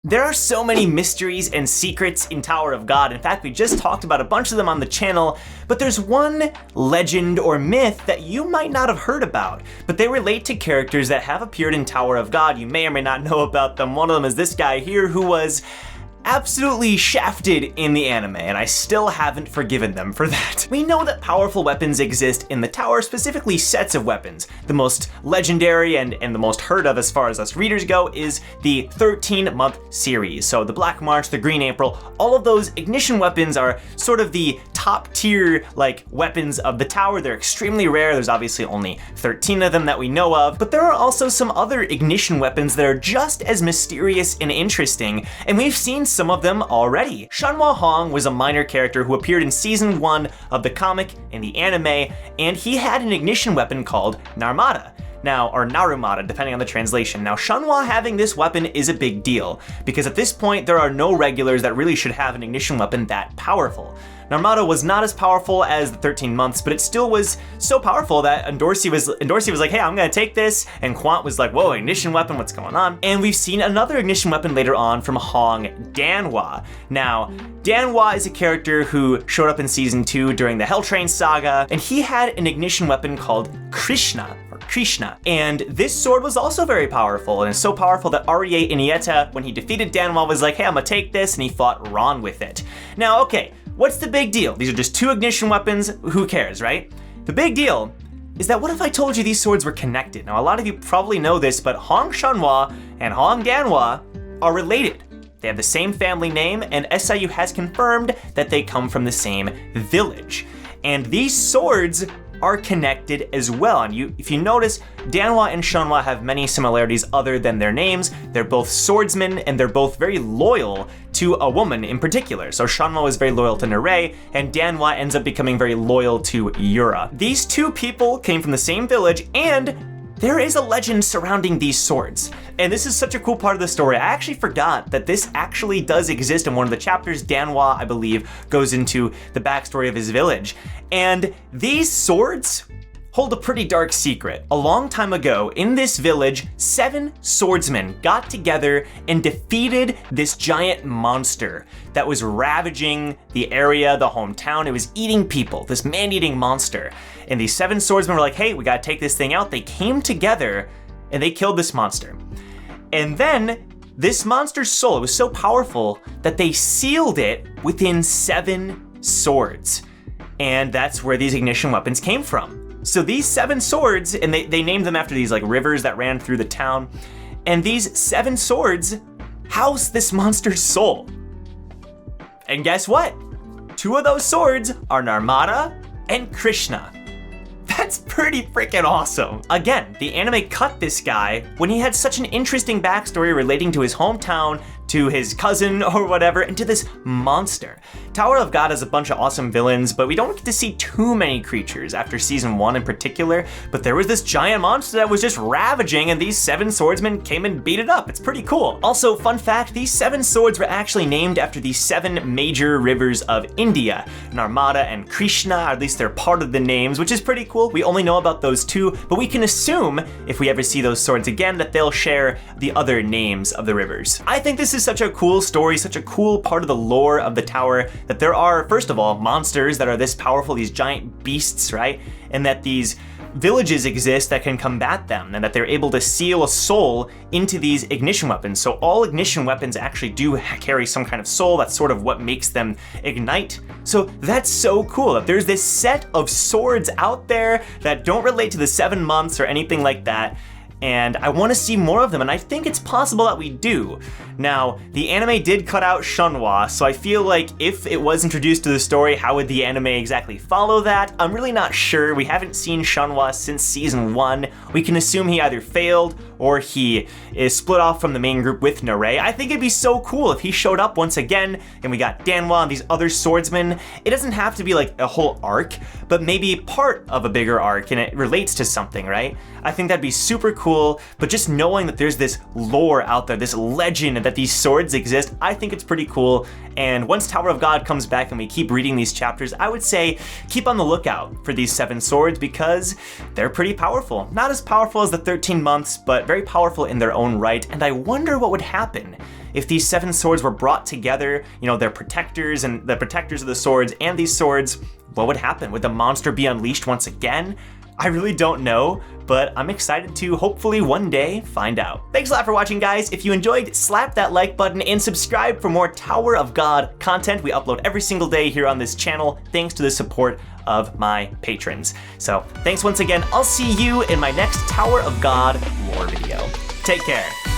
There are so many mysteries and secrets in Tower of God. In fact, we just talked about a bunch of them on the channel, but there's one legend or myth that you might not have heard about, but they relate to characters that have appeared in Tower of God. You may or may not know about them. One of them is this guy here who was absolutely shafted in the anime, and I still haven't forgiven them for that. We know that powerful weapons exist in the tower, specifically sets of weapons. The most legendary and the most heard of as far as us readers go is the 13-month series. So the Black March, the Green April, all of those ignition weapons are sort of the top tier like weapons of the tower. They're extremely rare. There's obviously only 13 of them that we know of, but there are also some other ignition weapons that are just as mysterious and interesting, and we've seen some of them already. Chunhwa Hong was a minor character who appeared in season 1 of the comic and the anime, and he had an ignition weapon called Narmada. Now, or Narumada, depending on the translation. Now, Chunhwa having this weapon is a big deal, because at this point, there are no regulars that really should have an ignition weapon that powerful. Narmada was not as powerful as the 13 months, but it still was so powerful that Endorsi was like, hey, I'm gonna take this, and Quant was like, whoa, ignition weapon, what's going on? And we've seen another ignition weapon later on from Hong Danhwa. Now, Danhwa is a character who showed up in season 2 during the Hell Train saga, and he had an ignition weapon called Krishna. And this sword was also very powerful, and it's so powerful that Arie Inieta, when he defeated Danhwa, was like, hey, I'm gonna take this, and he fought Ron with it. Now, okay, what's the big deal? These are just 2 ignition weapons, who cares, right? The big deal is that what if I told you these swords were connected? Now, a lot of you probably know this, but Hong Chunhwa and Hong Danhwa are related. They have the same family name, and SIU has confirmed that they come from the same village. And these swords are connected as well. And if you notice, Danhwa and Chunhwa have many similarities other than their names. They're both swordsmen, and they're both very loyal to a woman in particular. So Chunhwa is very loyal to Narae, and Danhwa ends up becoming very loyal to Yura. These 2 people came from the same village, and there is a legend surrounding these swords. And this is such a cool part of the story. I actually forgot that this actually does exist in one of the chapters. Danhwa, I believe, goes into the backstory of his village. And these swords hold a pretty dark secret. A long time ago, in this village, 7 swordsmen got together and defeated this giant monster that was ravaging the area, the hometown. It was eating people, this man-eating monster. And these 7 swordsmen were like, hey, we gotta take this thing out. They came together and they killed this monster. And then this monster's soul, it was so powerful that they sealed it within 7 swords. And that's where these ignition weapons came from. So these 7 swords, and they named them after these like rivers that ran through the town, and these 7 swords house this monster's soul. And guess what? 2 of those swords are Narmada and Krishna. That's pretty freaking awesome. Again, the anime cut this guy when he had such an interesting backstory relating to his hometown, to his cousin or whatever, and to this monster. Tower of God has a bunch of awesome villains, but we don't get to see too many creatures after season 1 in particular, but there was this giant monster that was just ravaging, and these 7 swordsmen came and beat it up. It's pretty cool. Also, fun fact, these 7 swords were actually named after the 7 major rivers of India. Narmada and Krishna, or at least they're part of the names, which is pretty cool. We only know about those 2, but we can assume, if we ever see those swords again, that they'll share the other names of the rivers. I think this is such a cool story, such a cool part of the lore of the tower, that there are, first of all, monsters that are this powerful, these giant beasts, right? And that these villages exist that can combat them, and that they're able to seal a soul into these ignition weapons. So all ignition weapons actually do carry some kind of soul. That's sort of what makes them ignite. So that's so cool that there's this set of swords out there that don't relate to the 7 months or anything like that. And I want to see more of them, and I think it's possible that we do. Now, the anime did cut out Chunhwa, so I feel like if it was introduced to the story, how would the anime exactly follow that? I'm really not sure. We haven't seen Chunhwa since season 1. We can assume he either failed or he is split off from the main group with Narae. I think it'd be so cool if he showed up once again, and we got Danhwa and these other swordsmen. It doesn't have to be like a whole arc, but maybe part of a bigger arc, and it relates to something, right? I think that'd be super cool, but just knowing that there's this lore out there, this legend that these swords exist, I think it's pretty cool. And once Tower of God comes back and we keep reading these chapters, I would say keep on the lookout for these 7 swords because they're pretty powerful. Not as powerful as the 13 months, but very powerful in their own right, and I wonder what would happen if these 7 swords were brought together, you know, their protectors and the protectors of the swords and these swords, what would happen? Would the monster be unleashed once again? I really don't know, but I'm excited to hopefully one day find out. Thanks a lot for watching, guys. If you enjoyed, slap that like button and subscribe for more Tower of God content. We upload every single day here on this channel, thanks to the support of my patrons. So thanks once again. I'll see you in my next Tower of God lore video. Take care.